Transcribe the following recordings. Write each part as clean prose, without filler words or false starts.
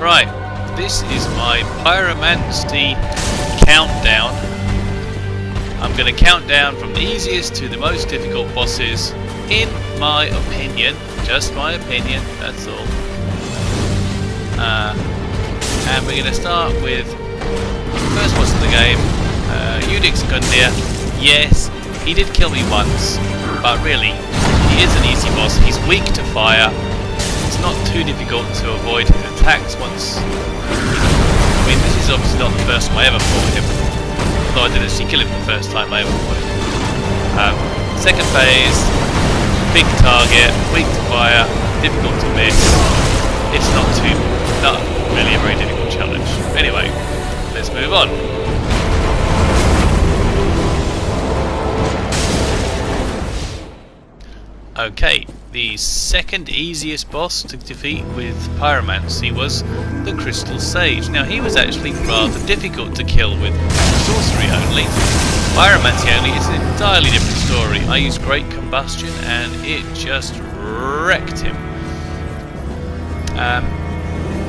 Right, this is my Pyromancy countdown. I'm going to count down from the easiest to the most difficult bosses, in my opinion. Just my opinion, that's all. And we're going to start with the first boss of the game, Udix Gundir. Yes, he did kill me once, but really, he is an easy boss. He's weak to fire. It's not too difficult to avoid his attacks once. I mean, this is obviously not the first time I ever fought him, although I did actually kill him the first time I ever fought him. Second phase, big target, weak to fire, difficult to miss. It's not really a very difficult challenge. Anyway, let's move on. Okay, the second easiest boss to defeat with Pyromancy was the Crystal Sage. Now he was actually rather difficult to kill with sorcery only. Pyromancy only is an entirely different story. I used Great Combustion and it just wrecked him.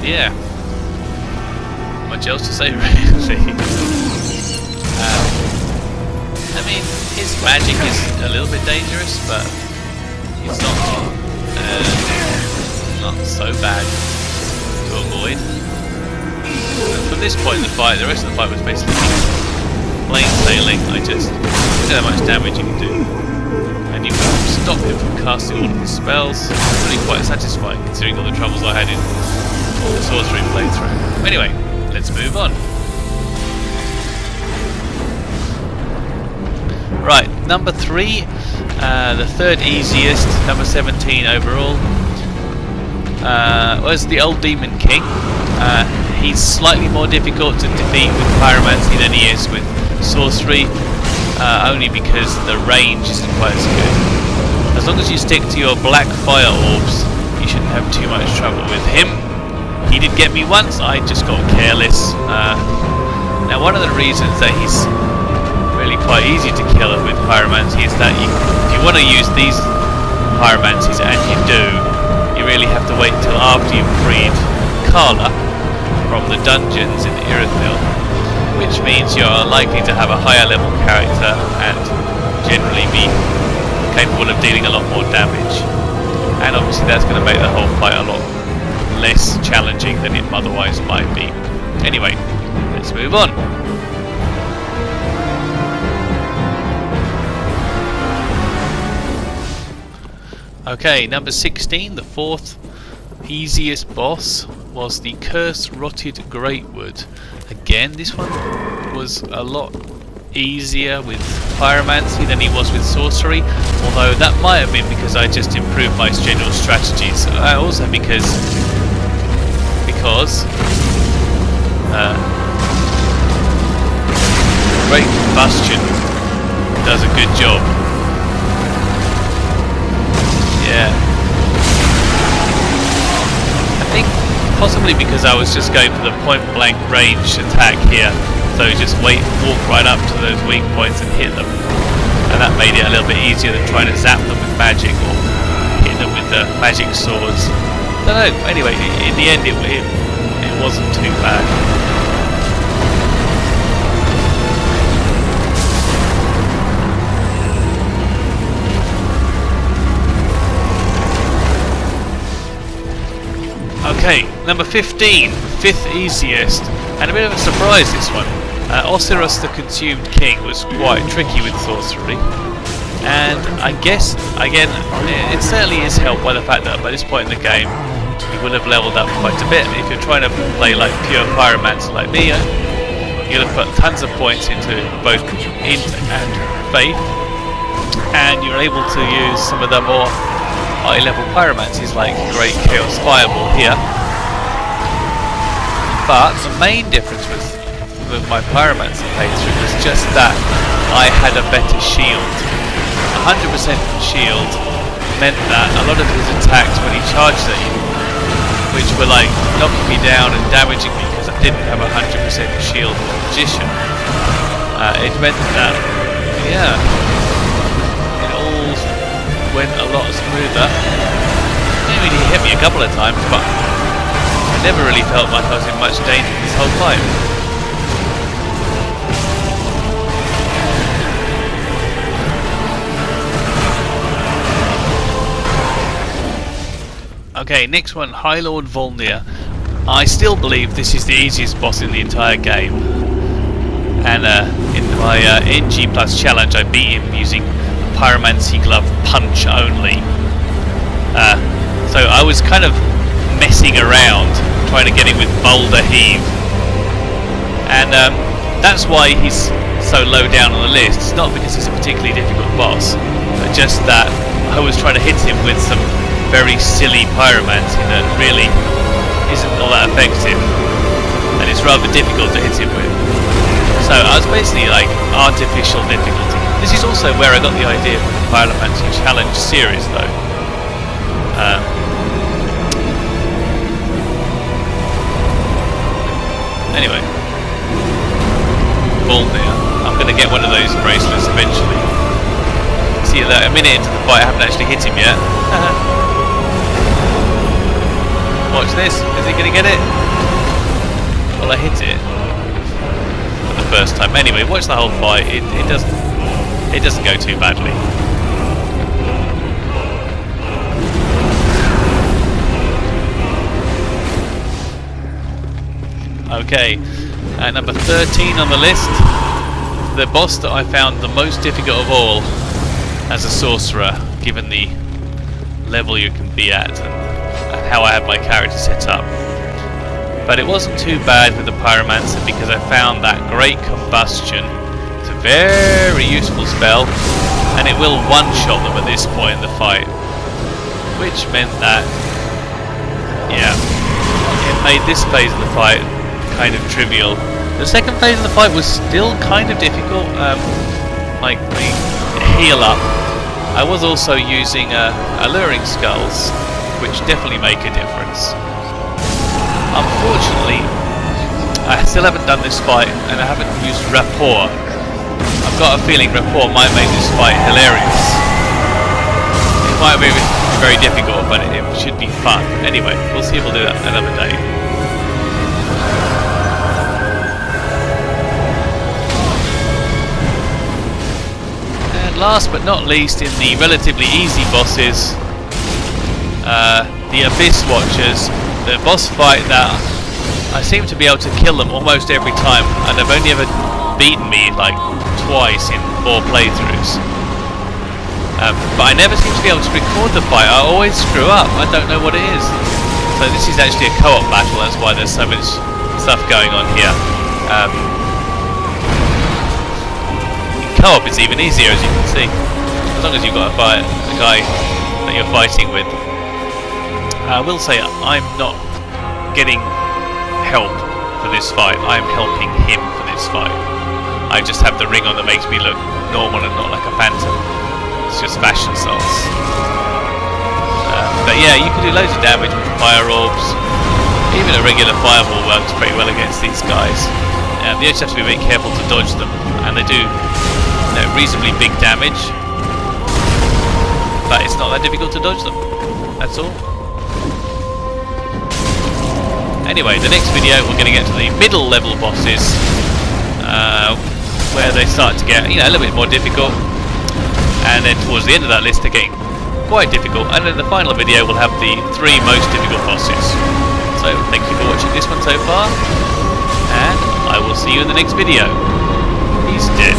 Yeah. Not much else to say really. I mean, his magic is a little bit dangerous, but it's not so bad to avoid. And from this point in the fight, the rest of the fight was basically plain sailing. I just look at how much damage you can do, and you can stop him from casting all of his spells. It's really quite satisfying considering all the troubles I had in the sorcery playthrough. Anyway, let's move on. Right, number 3, the third easiest, number 17 overall, was the Old Demon King. He's slightly more difficult to defeat with Pyromancy than he is with sorcery, only because the range isn't quite as good. As long as you stick to your black fire orbs, you shouldn't have too much trouble with him. He did get me once, I just got careless. Now one of the reasons that he's really quite easy to kill with Pyromancy is that if you want to use these Pyromancies, and you do, you really have to wait until after you've freed Kala from the dungeons in Irithyll, which means you're likely to have a higher level character and generally be capable of dealing a lot more damage. And obviously that's going to make the whole fight a lot less challenging than it otherwise might be. Anyway, let's move on. Okay, number 16, the fourth easiest boss, was the Cursed Rotted Greatwood. Again, this one was a lot easier with Pyromancy than he was with sorcery, although that might have been because I just improved my general strategies. Also because Great Combustion does a good job. Yeah. I think possibly because I was just going for the point blank range attack here, so just walk right up to those weak points and hit them, and that made it a little bit easier than trying to zap them with magic or hit them with the magic swords. I don't know. Anyway, in the end it wasn't too bad. Okay, number 15, fifth easiest, and a bit of a surprise this one. Osiris the Consumed King was quite tricky with sorcery, and I guess, again, it certainly is helped by the fact that by this point in the game you will have leveled up quite a bit. If you're trying to play like pure Pyromancer like me, you'll have put tons of points into both Int and Faith, and you're able to use some of the more high-level Pyromancies like Great Chaos Fireball here. But the main difference with my Pyromancy playthrough was just that I had a better shield. 100% shield meant that a lot of his attacks when he charged at you, which were like knocking me down and damaging me because I didn't have 100% shield magician, it meant that, yeah, it all went a lot smoother. I mean, he hit me a couple of times, but I never really felt like I was in much danger this whole fight. Okay, next one, High Lord Volnir. I still believe this is the easiest boss in the entire game. And in my NG Plus challenge I beat him using Pyromancy Glove Punch only. So I was kind of messing around trying to get him with Boulder Heave. And that's why he's so low down on the list. It's not because he's a particularly difficult boss, but just that I was trying to hit him with some very silly pyromancy that really isn't all that effective, and it's rather difficult to hit him with. So I was basically like artificial difficulty. This is also where I got the idea for the Pyromancy Challenge series though. Anyway, Volnir. I'm going to get one of those bracelets eventually. See that a minute into the fight I haven't actually hit him yet. Watch this. Is he going to get it? Well, I hit it for the first time. Anyway, watch the whole fight. It doesn't go too badly. Okay, at number 13 on the list, the boss that I found the most difficult of all as a sorcerer, given the level you can be at and how I have my character set up. But it wasn't too bad with the Pyromancer because I found that Great Combustion. It's a very useful spell, and it will one-shot them at this point in the fight, which meant that, yeah, it made this phase of the fight kind of trivial. The second phase of the fight was still kind of difficult, like the heal up. I was also using alluring skulls, which definitely make a difference. Unfortunately, I still haven't done this fight, and I haven't used rapport. I've got a feeling rapport might make this fight hilarious. It might be very difficult, but it should be fun. Anyway, we'll see if we'll do that another day. Last but not least, in the relatively easy bosses, the Abyss Watchers, the boss fight that I seem to be able to kill them almost every time, and they've only ever beaten me like twice in 4 playthroughs. But I never seem to be able to record the fight. I always screw up. I don't know what it is. So this is actually a co-op battle, that's why there's so much stuff going on here. Co-op is even easier, as you can see, as long as you've got a guy that you're fighting with. I will say I'm not getting help for this fight. I'm helping him for this fight. I just have the ring on that makes me look normal and not like a phantom. It's just fashion sauce. But yeah, you can do loads of damage with fire orbs. Even a regular fireball works pretty well against these guys. You just have to be a bit careful to dodge them, and they do reasonably big damage, but it's not that difficult to dodge them, that's all. Anyway, the next video we're going to get to the middle level bosses, where they start to get, a little bit more difficult, and then towards the end of that list they're getting quite difficult, and in the final video we'll have the 3 most difficult bosses. So thank you for watching this one so far, and I will see you in the next video. He's dead.